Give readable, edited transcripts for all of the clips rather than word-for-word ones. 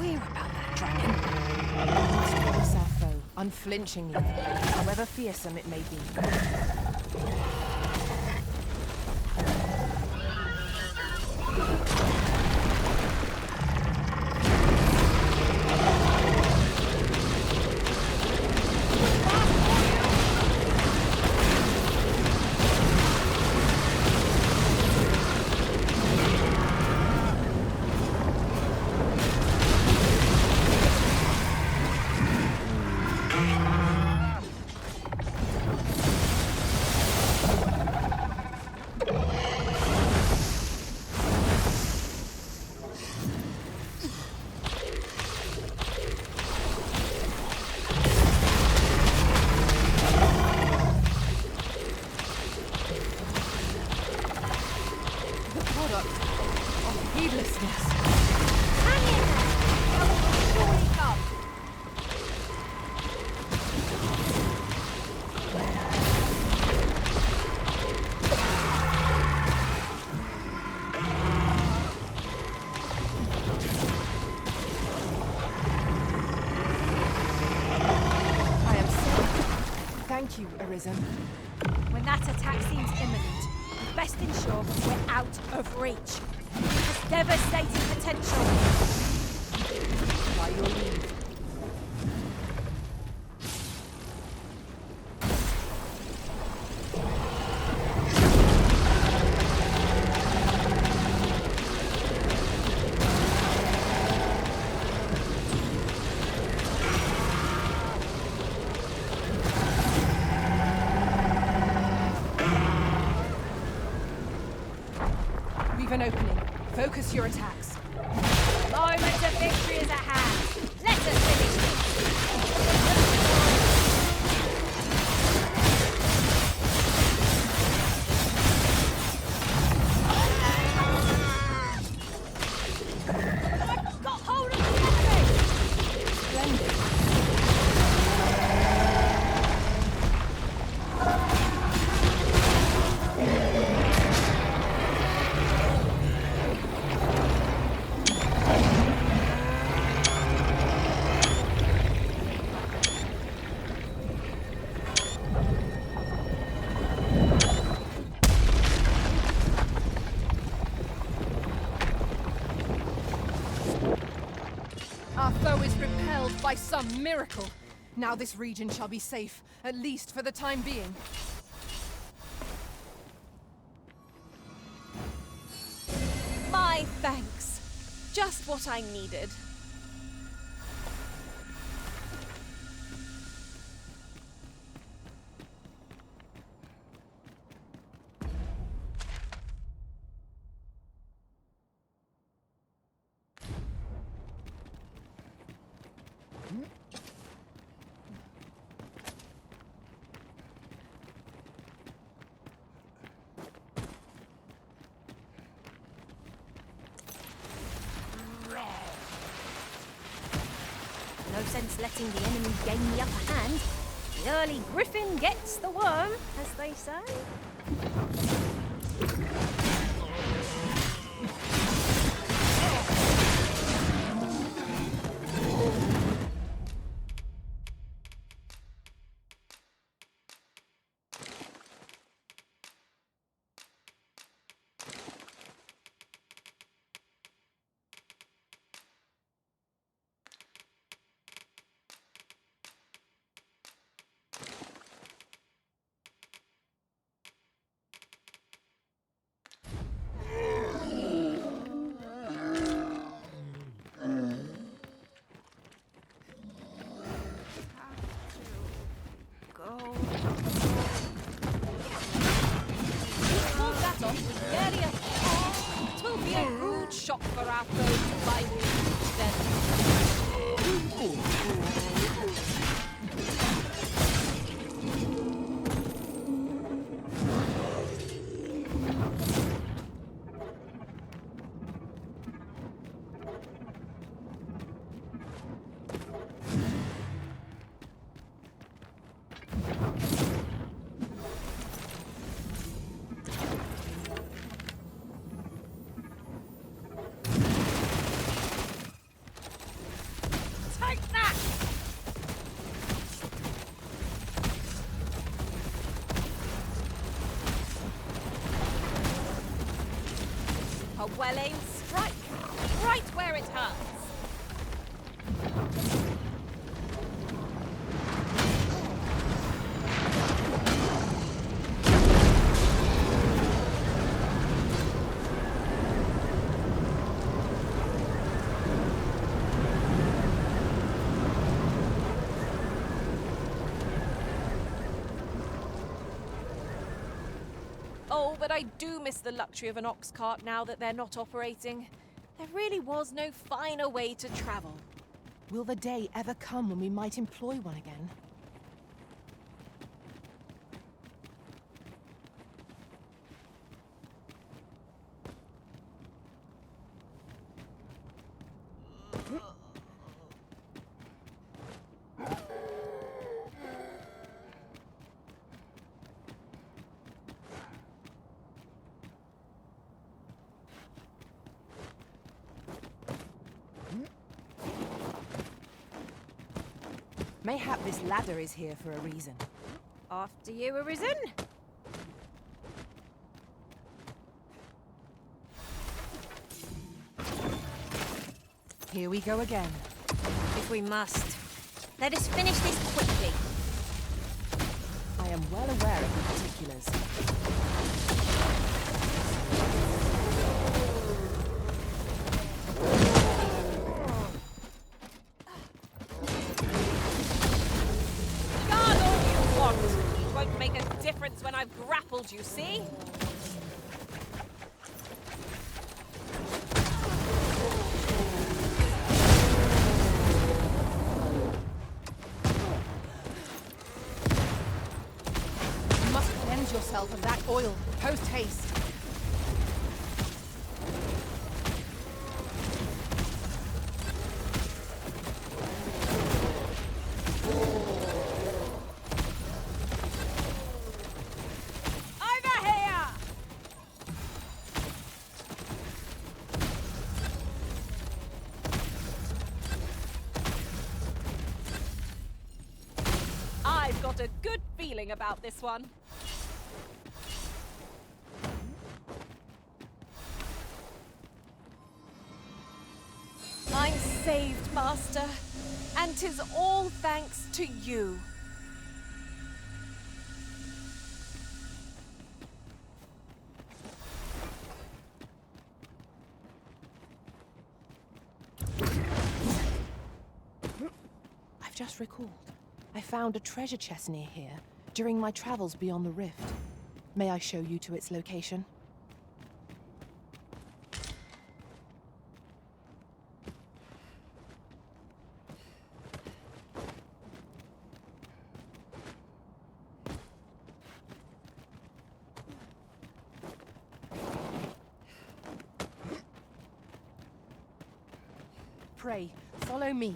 clear about that dragon. Face our foe, unflinchingly, however fearsome it may be. Thank you, Arisen. When that attack seems imminent, we best ensure we're out of reach. It has devastating potential. By your leave. An opening. Focus your attacks. The moment of victory is at hand. Let us finish this. Got hold of the enemy! Splendid. Our foe is repelled by some miracle. Now this region shall be safe, at least for the time being. My thanks. Just what I needed. No sense letting the enemy gain the upper hand. The early griffin gets the worm, as they say. Shock for our foes by well-aimed strike. Right where it hurts. Oh, but I do miss the luxury of an ox cart now that they're not operating. There really was no finer way to travel. Will the day ever come when we might employ one again? Mayhap this ladder is here for a reason. After you, Arisen. Here we go again. If we must. Let us finish this quickly. I am well aware of the particulars. Guard all you want. It won't make a difference when I've grappled you, see? You must cleanse yourself of that oil, post haste. Over here! I've got a good feeling about this one. I'm saved, Master, and 'tis all thanks to you. I've just recalled. I found a treasure chest near here during my travels beyond the rift. May I show you to its location? Pray, follow me.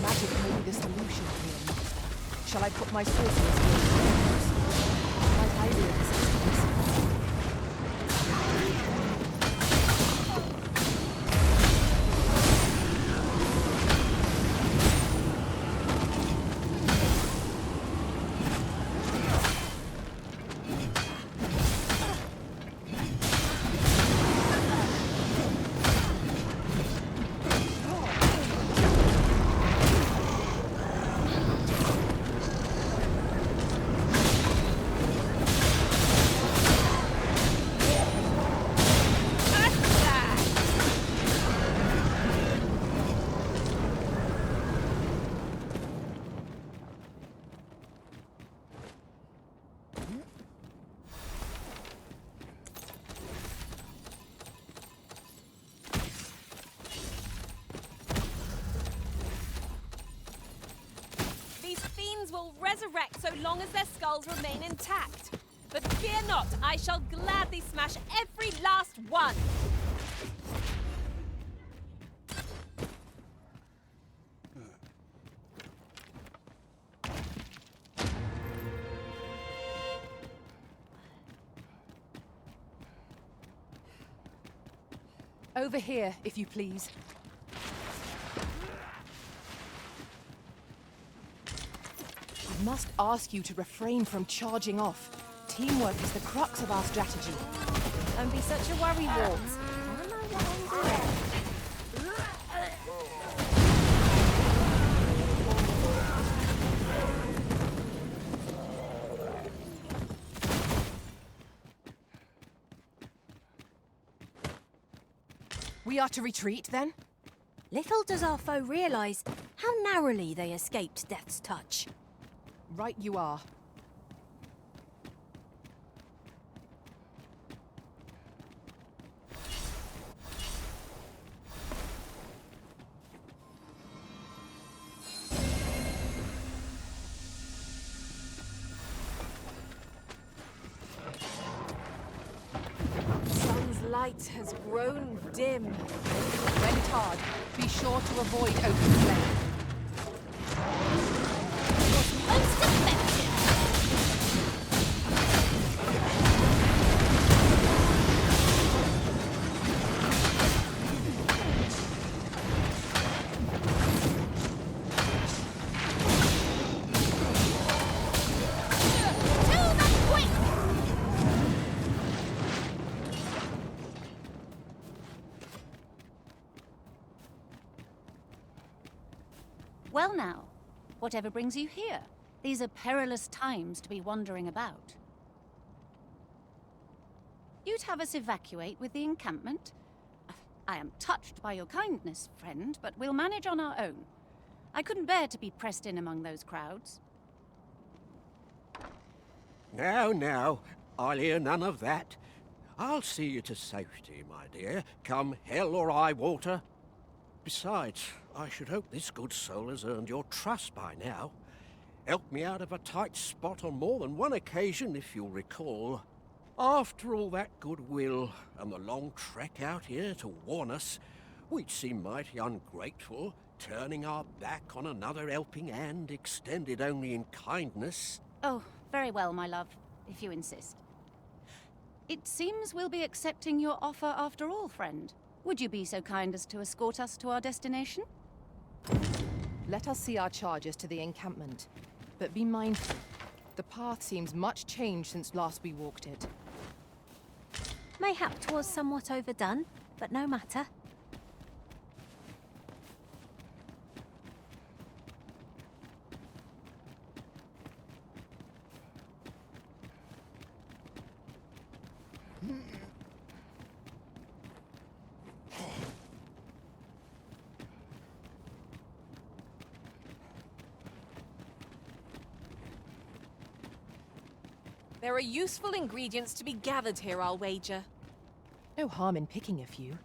Magic may be the solution here, Master. Shall I put my sorcerer's skills to use? Might I be of assistance? These fiends will resurrect so long as their skulls remain intact. But fear not, I shall gladly smash every last one. Over here, if you please. I must ask you to refrain from charging off. Teamwork is the crux of our strategy. Don't be such a worrywart. We are to retreat, then? Little does our foe realise how narrowly they escaped death's touch. Right you are. Sun's light has grown dim. When tarred, be sure to avoid open flame. Most effective! Well now, whatever brings you here? These are perilous times to be wandering about. You'd have us evacuate with the encampment? I am touched by your kindness, friend, but we'll manage on our own. I couldn't bear to be pressed in among those crowds. Now, I'll hear none of that. I'll see you to safety, my dear, come hell or high water. Besides, I should hope this good soul has earned your trust by now. Helped me out of a tight spot on more than one occasion, if you'll recall. After all that goodwill and the long trek out here to warn us, we'd seem mighty ungrateful, turning our back on another helping hand extended only in kindness. Oh, very well, my love, if you insist. It seems we'll be accepting your offer after all, friend. Would you be so kind as to escort us to our destination? Let us see our charges to the encampment. But be mindful. The path seems much changed since last we walked it. Mayhap 'twas somewhat overdone, but no matter. There are useful ingredients to be gathered here, I'll wager. No harm in picking a few.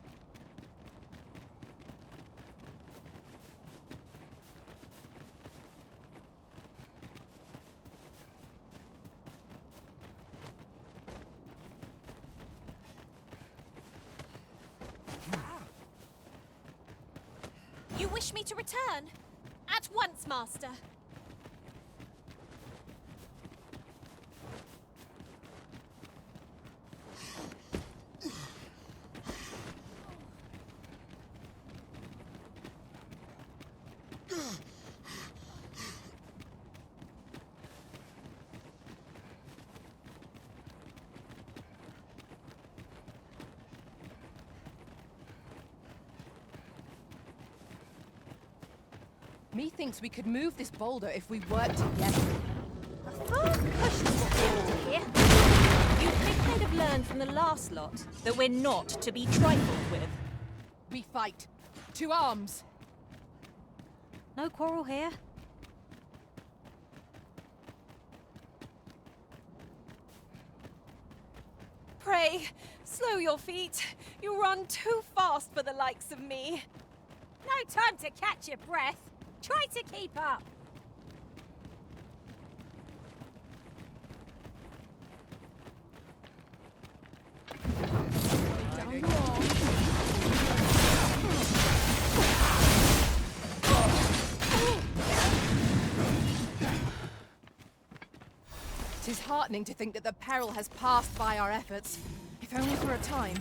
You wish me to return? At once, Master. Methinks we could move this boulder if we worked together. A firm push is what we ought to hear. You think they'd have learned from the last lot that we're not to be trifled with? We fight. To arms! No quarrel here. Pray, slow your feet. You run too fast for the likes of me. No time to catch your breath. Try to keep up. Tis heartening to think that the peril has passed by our efforts, if only for a time.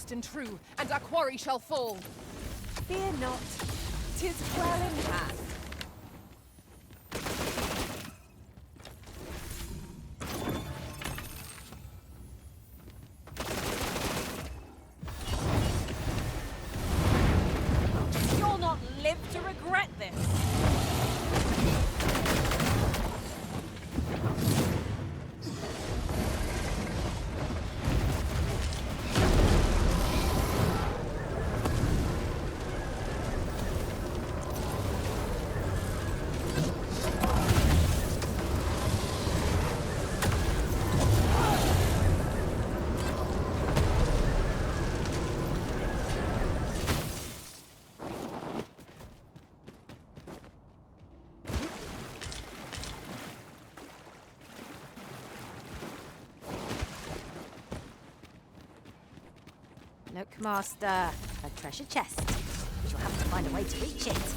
just and true, and our quarry shall fall. Fear not. 'Tis well in hand. You'll not live to regret this. Look, Master. A treasure chest. We shall have to find a way to reach it.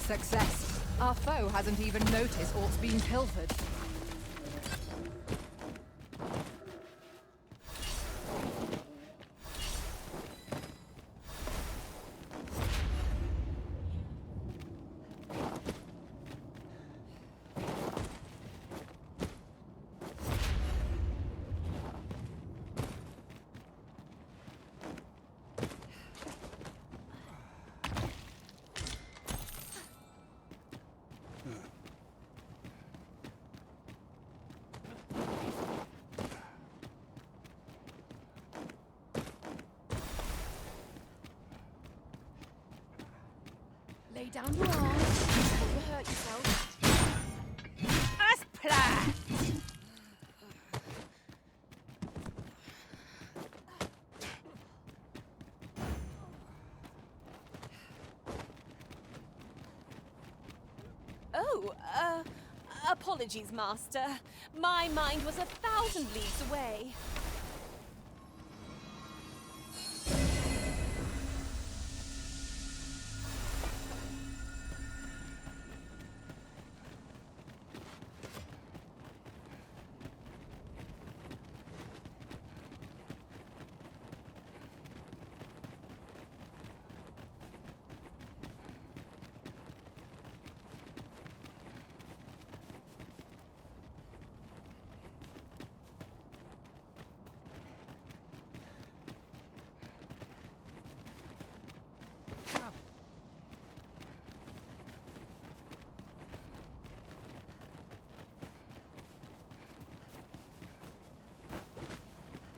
Success. Our foe hasn't even noticed aught's been pilfered. Lay down your arms before you hurt yourself. As planned. Oh, apologies, Master. My mind was 1,000 leagues away.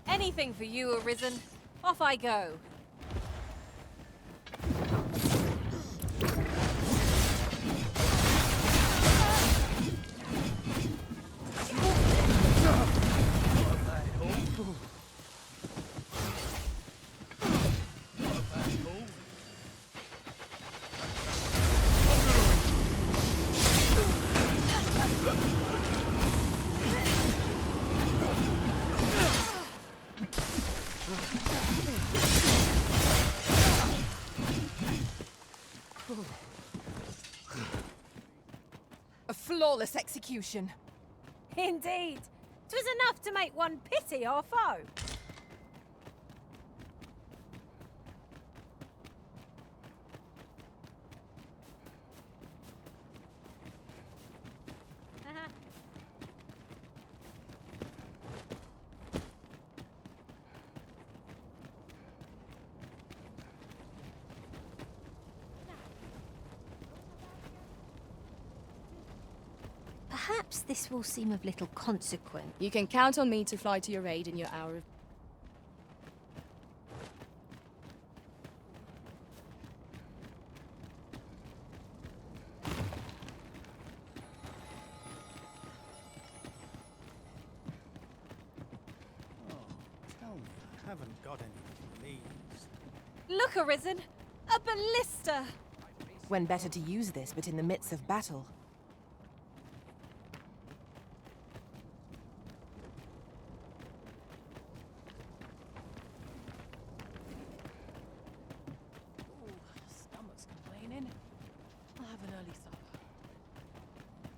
Anything for you, Arisen. Off I go. A flawless execution. Indeed. 'Twas enough to make one pity our foe. Perhaps this will seem of little consequence. You can count on me to fly to your aid in your hour of... Tell me, haven't got any leaves. Look, Arisen! A ballista! When better to use this but in the midst of battle? Stomach's complaining. I'll have an early supper.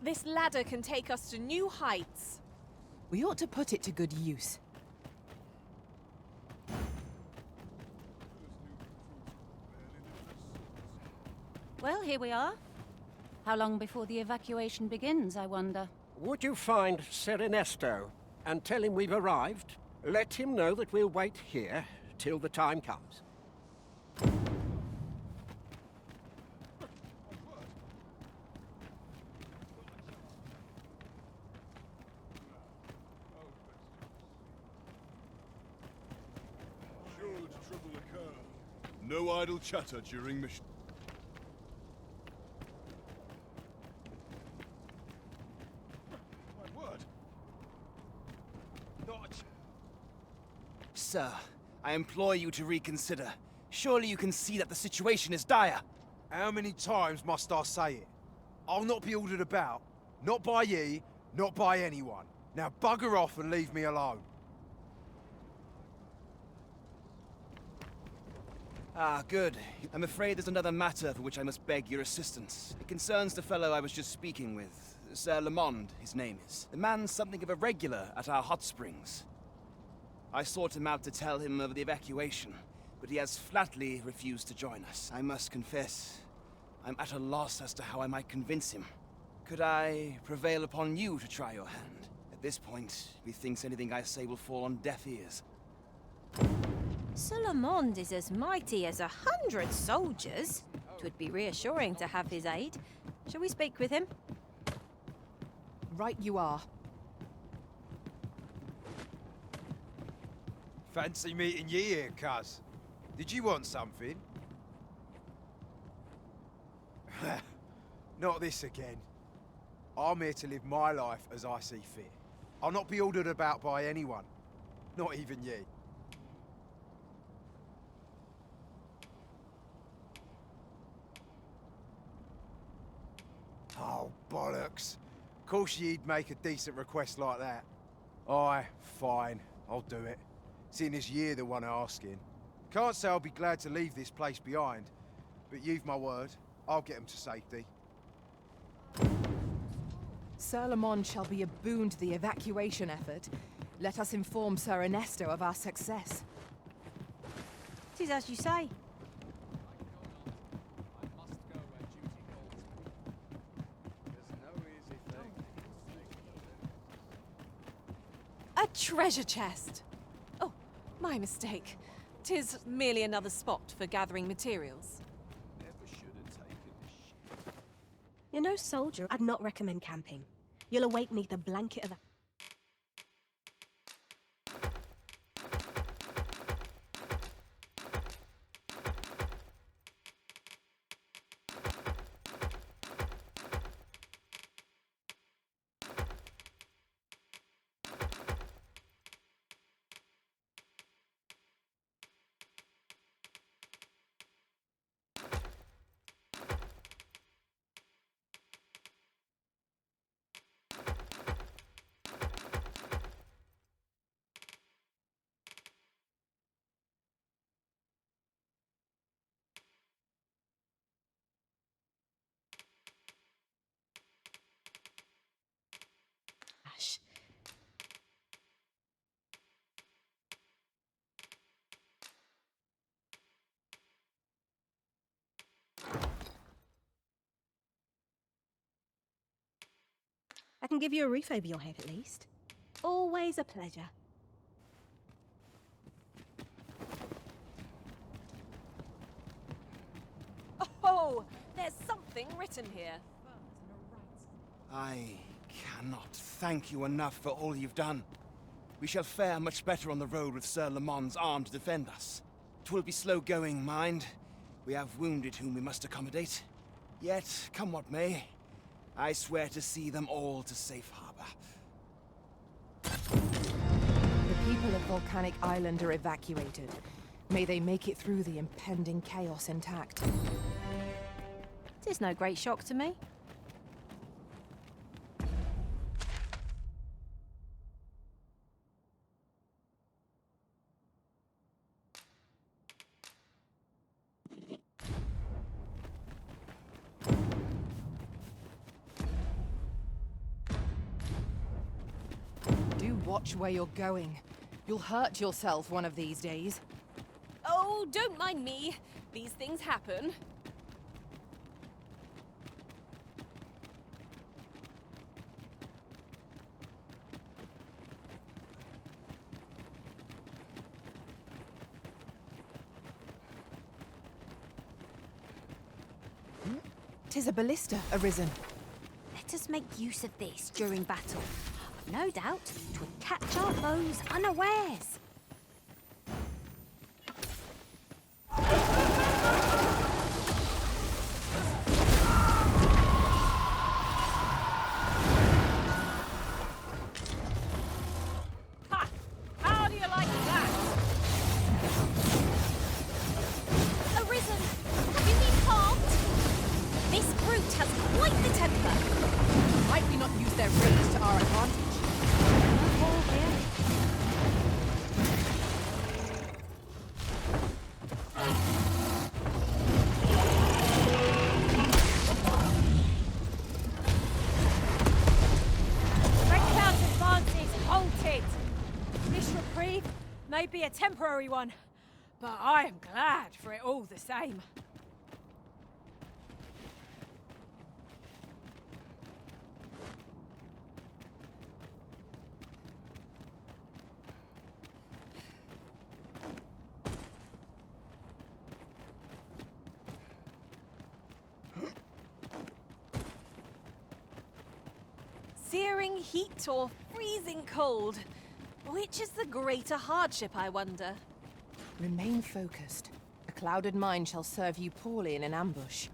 This ladder can take us to new heights. We ought to put it to good use. Well, here we are. How long before the evacuation begins, I wonder? Would you find Sir Ernesto and tell him we've arrived? Let him know that we'll wait here till the time comes. Should trouble occur, no idle chatter during mission. My word. Not Sir, I implore you to reconsider. Surely you can see that the situation is dire. How many times must I say it? I'll not be ordered about. Not by ye, not by anyone. Now bugger off and leave me alone. Ah, good. I'm afraid there's another matter for which I must beg your assistance. It concerns the fellow I was just speaking with. Sir Lamond, his name is. The man's something of a regular at our hot springs. I sought him out to tell him of the evacuation, but he has flatly refused to join us. I must confess, I'm at a loss as to how I might convince him. Could I prevail upon you to try your hand? At this point, methinks anything I say will fall on deaf ears. Solomond is as mighty as 100 soldiers. 'Twould be reassuring to have his aid. Shall we speak with him? Right you are. Fancy meeting ye here, cuz. Did you want something? Not this again. I'm here to live my life as I see fit. I'll not be ordered about by anyone. Not even ye. Oh, bollocks. Of course you'd make a decent request like that. Aye, fine. I'll do it. Seeing as you're the one asking. Can't say I'll be glad to leave this place behind, but you've my word. I'll get them to safety. Sir Lamond shall be a boon to the evacuation effort. Let us inform Sir Ernesto of our success. 'Tis as you say. A treasure chest! Oh, my mistake. 'Tis merely another spot for gathering materials. You're no soldier. I'd not recommend camping. You'll awake neath the blanket of a... Ash. I can give you a roof over your head at least. Always a pleasure. Oh, there's something written here. I cannot thank you enough for all you've done. We shall fare much better on the road with Sir Lamond's arm to defend us. 'Twill be slow going, mind. We have wounded whom we must accommodate. Yet, come what may, I swear to see them all to safe harbor. The people people of Volcanic Island are evacuated. May they make it through the impending chaos intact. Tis no great shock to me. Do watch where you're going. You'll hurt yourself one of these days. Oh, don't mind me. These things happen. Tis a ballista arisen. Let us make use of this during battle. No doubt, 'twould catch our foes unawares. Ha! How do you like that? Arisen! Have you been harmed? This brute has quite the temper. Might we not use their rage to our advantage? All here. Red Cloud's advance is halted. This reprieve may be a temporary one, but I am glad for it all the same. Searing heat or freezing cold? Which is the greater hardship, I wonder? Remain focused. A clouded mind shall serve you poorly in an ambush.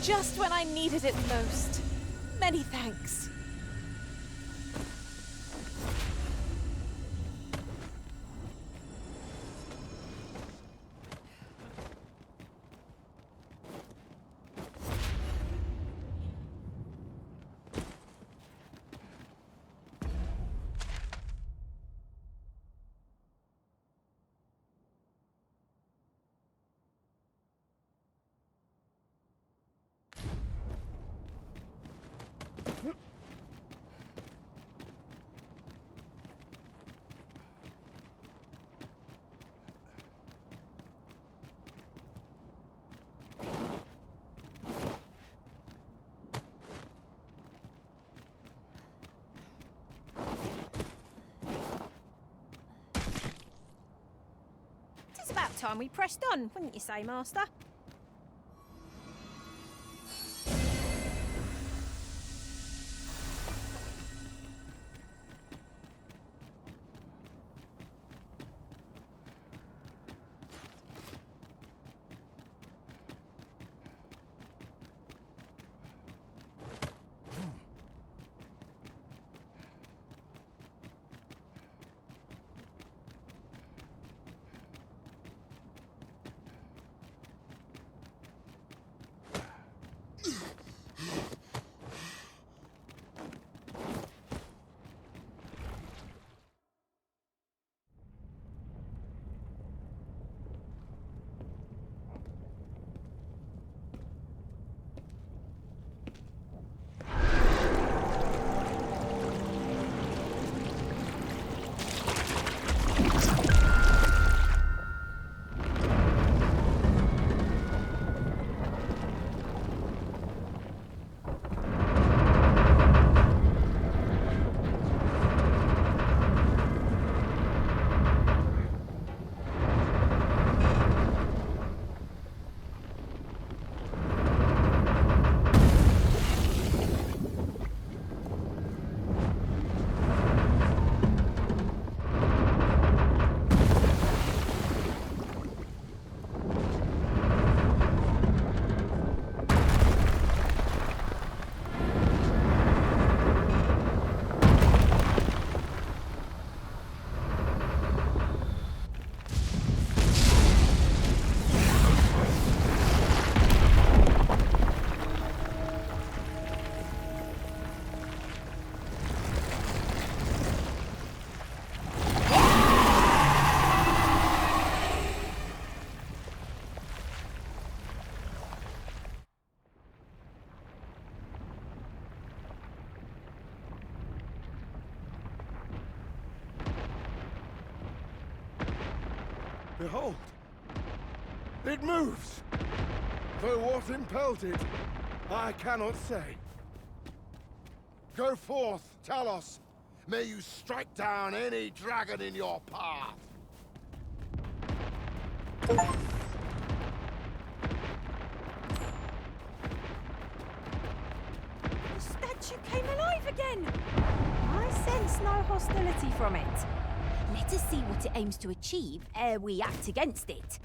Just when I needed it most. Many thanks. It's about time we pressed on, wouldn't you say, Master? Behold! It moves! Though what impelled it, I cannot say. Go forth, Talos. May you strike down any dragon in your path. The statue came alive again! I sense no hostility from it. Let us see what it aims to achieve ere we act against it.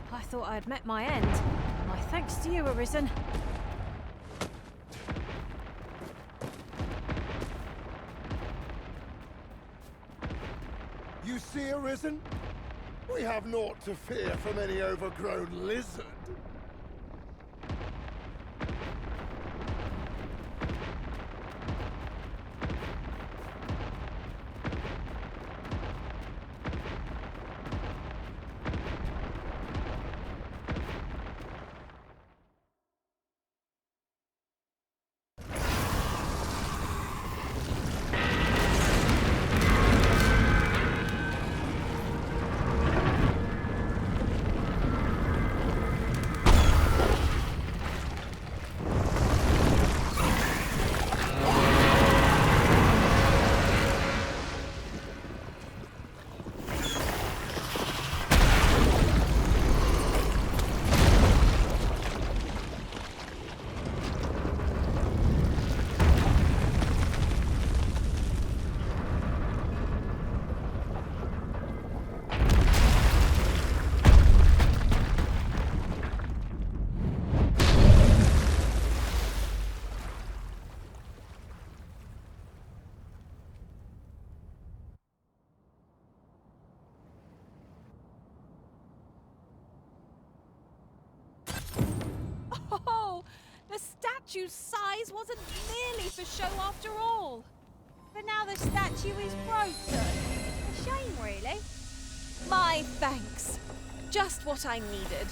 I thought I had met my end. My thanks to you, Arisen. You see, Arisen? We have naught to fear from any overgrown lizard. Oh, the statue's size wasn't merely for show after all. But now the statue is broken. A shame, really. My thanks. Just what I needed.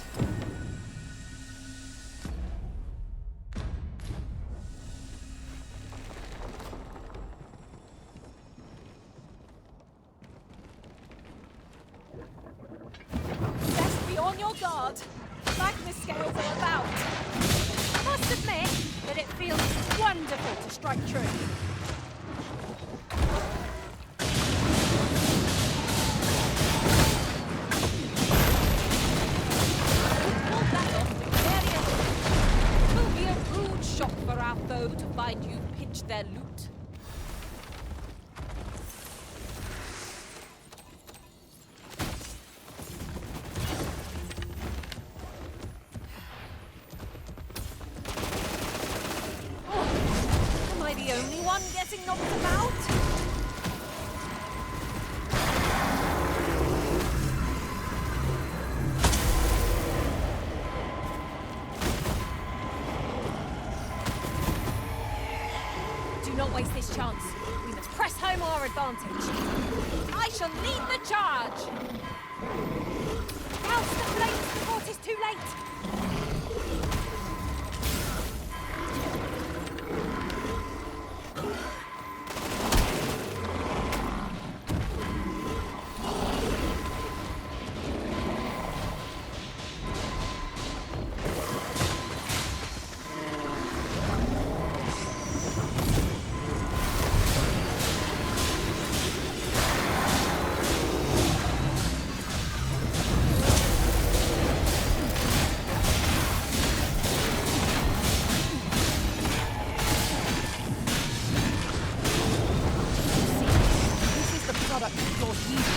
Best be on your guard. Magma scales are about. I must admit that it feels wonderful to strike true. Pull that off victoriously. 'Twill be a rude shock for our foe to find you pinched their loot. Am I the only one getting knocked about? Do not waste this chance. We must press home our advantage. I shall lead the charge. Douse the flames before it is too late. This is the product of your youth.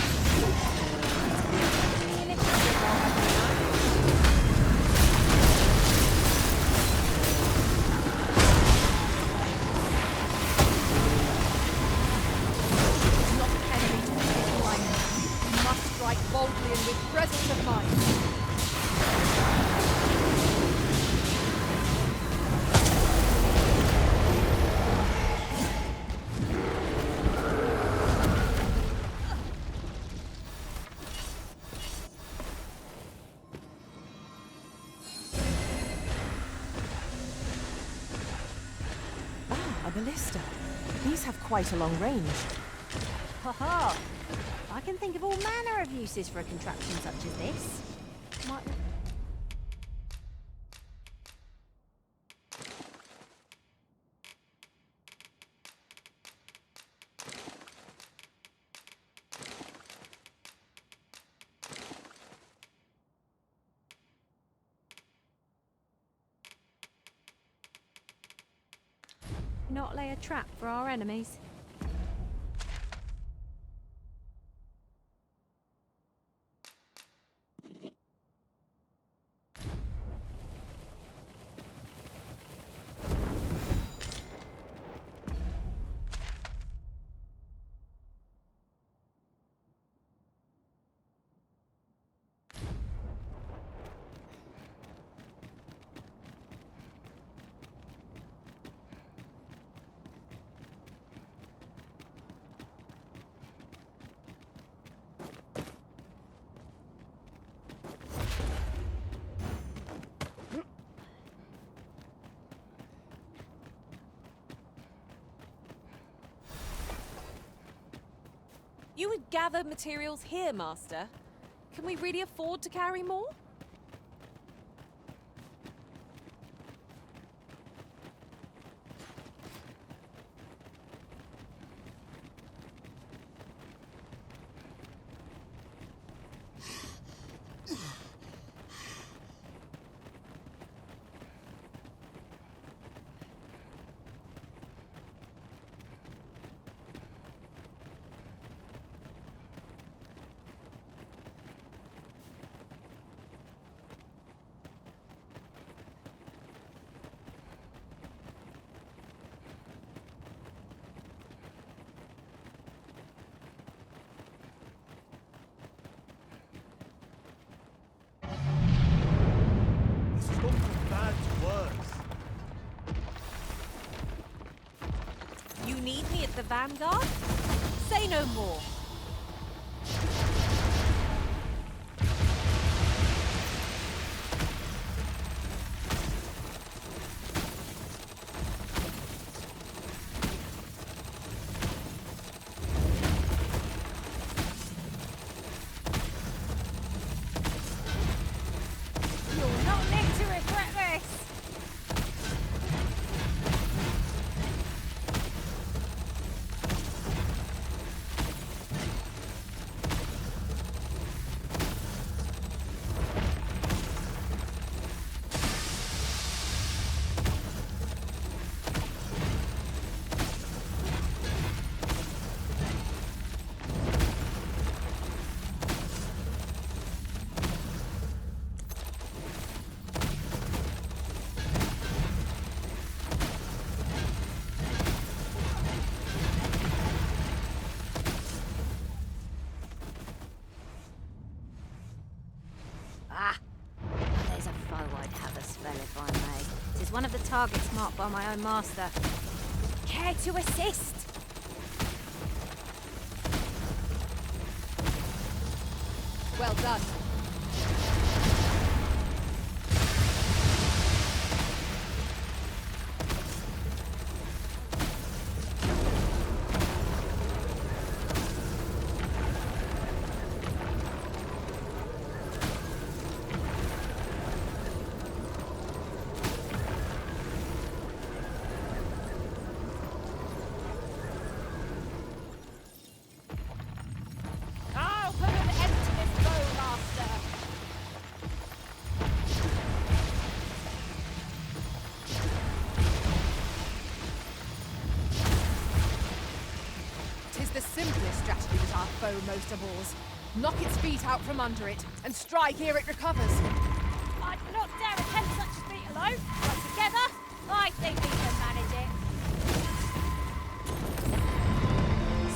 Not enemy to this line. You must strike boldly with presence of mind. A ballista. These have quite a long range. Ha ha! I can think of all manner of uses for a contraption such as this. Might... Not lay a trap for our enemies. You would gather materials here, Master. Can we really afford to carry more? You need me at the Vanguard? Say no more. You'll not live to regret this! Ah! There's a foe I'd have a spell if I may. It is one of the targets marked by my own master. Care to assist? Well done. I'll put an end to this bow, Master! Tis the simplest strategy that our foe most abhors. Knock its feet out from under it, and strike ere it recovers. I'd not dare attempt such a feat alone, but together, I think we can manage it.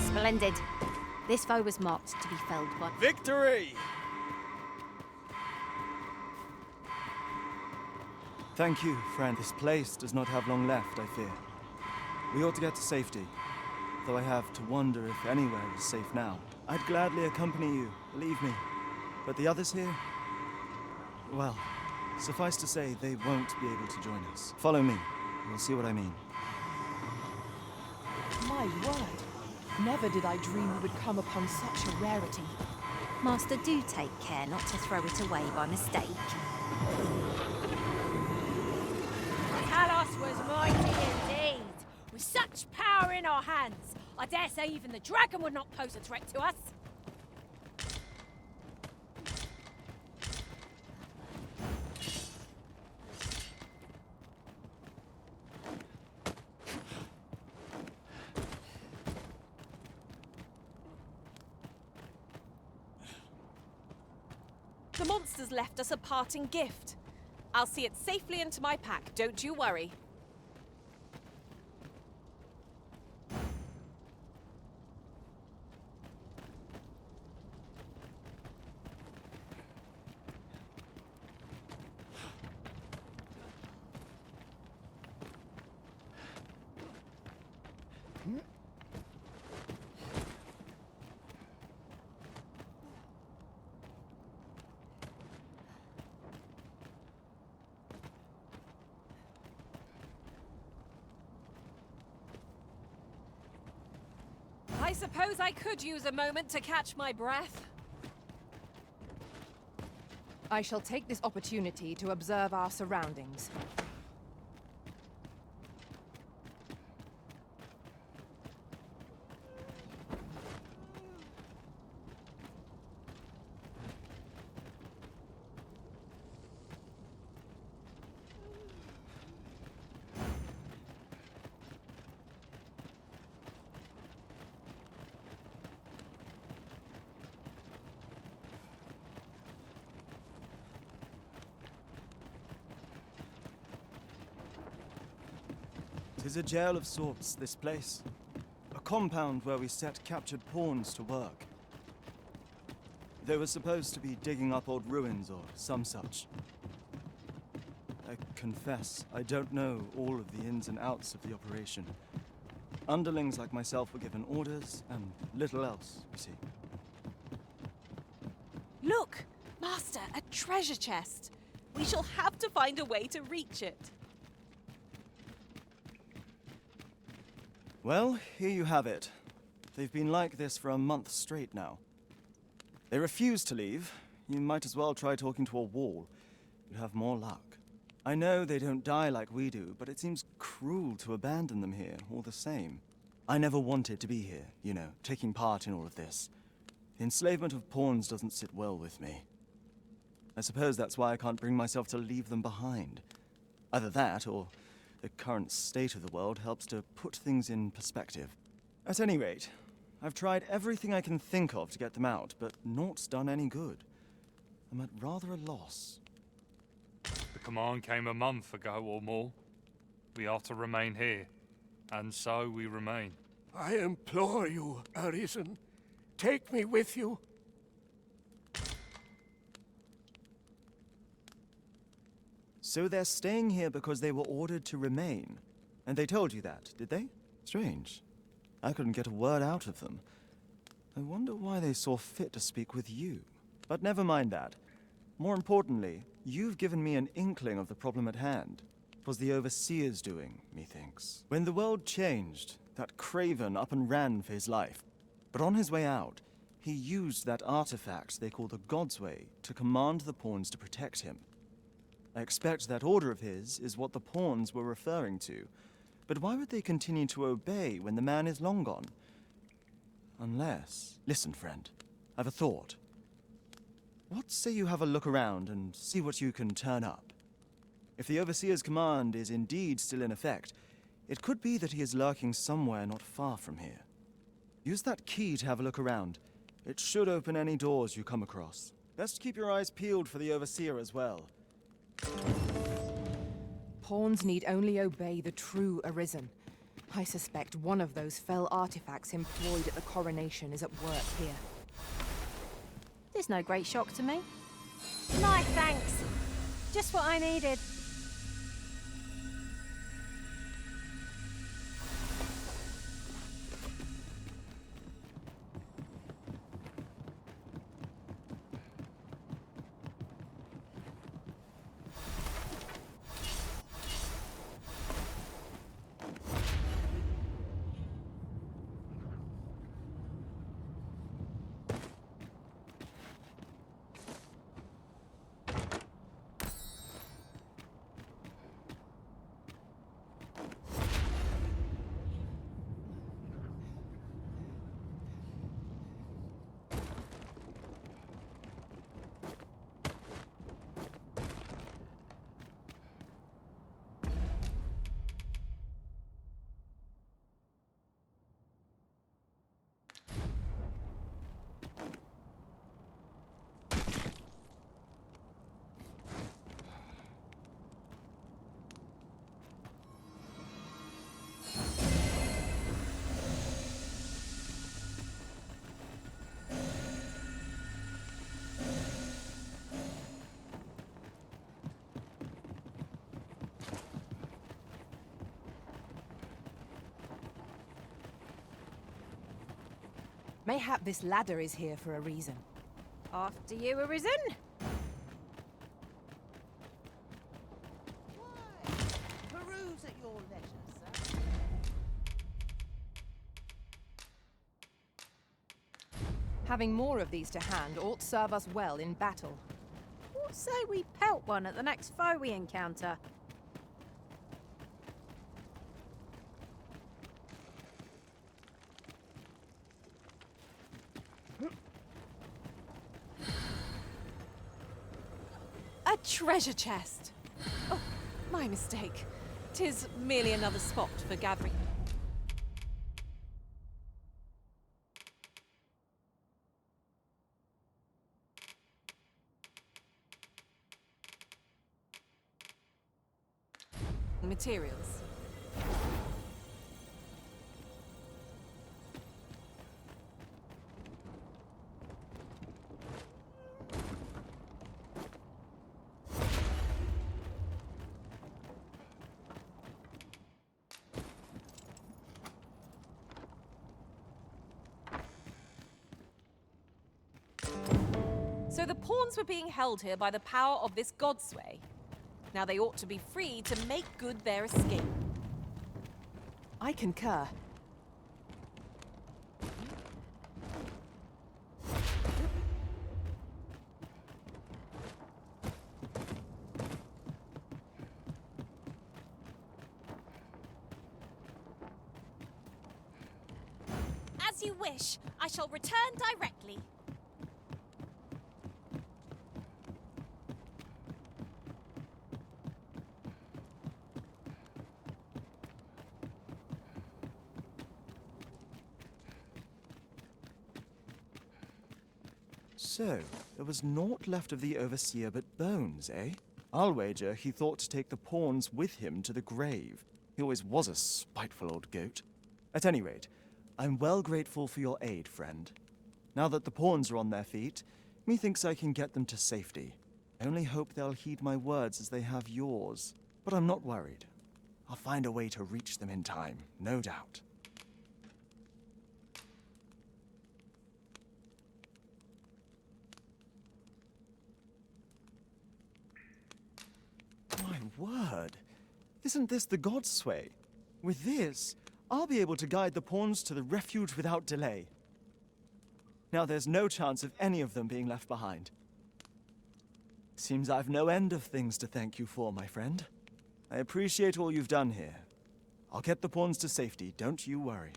Splendid. This foe was marked to be felled by... Victory! Thank you, friend. This place does not have long left, I fear. We ought to get to safety, though I have to wonder if anywhere is safe now. I'd gladly accompany you, believe me. But the others here? Well, suffice to say, they won't be able to join us. Follow me. You'll see what I mean. My word. Never did I dream we would come upon such a rarity. Master, do take care not to throw it away by mistake. Talos was mighty indeed. With such power in our hands, I dare say even the dragon would not pose a threat to us. The monsters left us a parting gift. I'll see it safely into my pack, don't you worry. I suppose I could use a moment to catch my breath. I shall take this opportunity to observe our surroundings. Tis a jail of sorts, this place. A compound where we set captured pawns to work. They were supposed to be digging up old ruins or some such. I confess, I don't know all of the ins and outs of the operation. Underlings like myself were given orders, and little else, you see. Look! Master, a treasure chest! We shall have to find a way to reach it. Well, here you have it. They've been like this for a month straight now. They refuse to leave. You might as well try talking to a wall. You'd have more luck. I know they don't die like we do, but it seems cruel to abandon them here, all the same. I never wanted to be here, you know, taking part in all of this. The enslavement of pawns doesn't sit well with me. I suppose that's why I can't bring myself to leave them behind. Either that, or the current state of the world helps to put things in perspective. At any rate, I've tried everything I can think of to get them out, but naught's done any good. I'm at rather a loss. The command came a month ago or more. We are to remain here, and so we remain. I implore you, Arisen. Take me with you. So they're staying here because they were ordered to remain. And they told you that, did they? Strange. I couldn't get a word out of them. I wonder why they saw fit to speak with you. But never mind that. More importantly, you've given me an inkling of the problem at hand. It was the Overseer's doing, methinks. When the world changed, that craven up and ran for his life. But on his way out, he used that artifact they call the God's Way to command the pawns to protect him. I expect that order of his is what the pawns were referring to. But why would they continue to obey when the man is long gone? Unless... Listen, friend. I've a thought. What say you have a look around and see what you can turn up? If the Overseer's command is indeed still in effect, it could be that he is lurking somewhere not far from here. Use that key to have a look around. It should open any doors you come across. Best keep your eyes peeled for the Overseer as well. Pawns need only obey the true Arisen. I suspect one of those fell artifacts employed at the coronation is at work here. There's no great shock to me. My thanks. Just what I needed. Mayhap this ladder is here for a reason. After you, Arisen. Peruse at your leisure, sir. Having more of these to hand ought serve us well in battle. What say we pelt one at the next foe we encounter? A treasure chest! Oh, my mistake. 'Tis merely another spot for gathering. Materials. So the pawns were being held here by the power of this godsway. Now they ought to be free to make good their escape. I concur. As you wish. I shall return directly. So, there was naught left of the Overseer but bones, eh? I'll wager he thought to take the pawns with him to the grave. He always was a spiteful old goat. At any rate, I'm well grateful for your aid, friend. Now that the pawns are on their feet, methinks I can get them to safety. I only hope they'll heed my words as they have yours. But I'm not worried. I'll find a way to reach them in time, no doubt. My word! Isn't this the Godsway? With this, I'll be able to guide the pawns to the refuge without delay. Now there's no chance of any of them being left behind. Seems I've no end of things to thank you for, my friend. I appreciate all you've done here. I'll get the pawns to safety, don't you worry.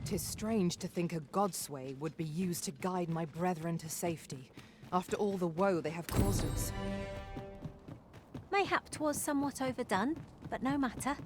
'Tis strange to think a godsway would be used to guide my brethren to safety, after all the woe they have caused us. Mayhap 'twas somewhat overdone, but no matter.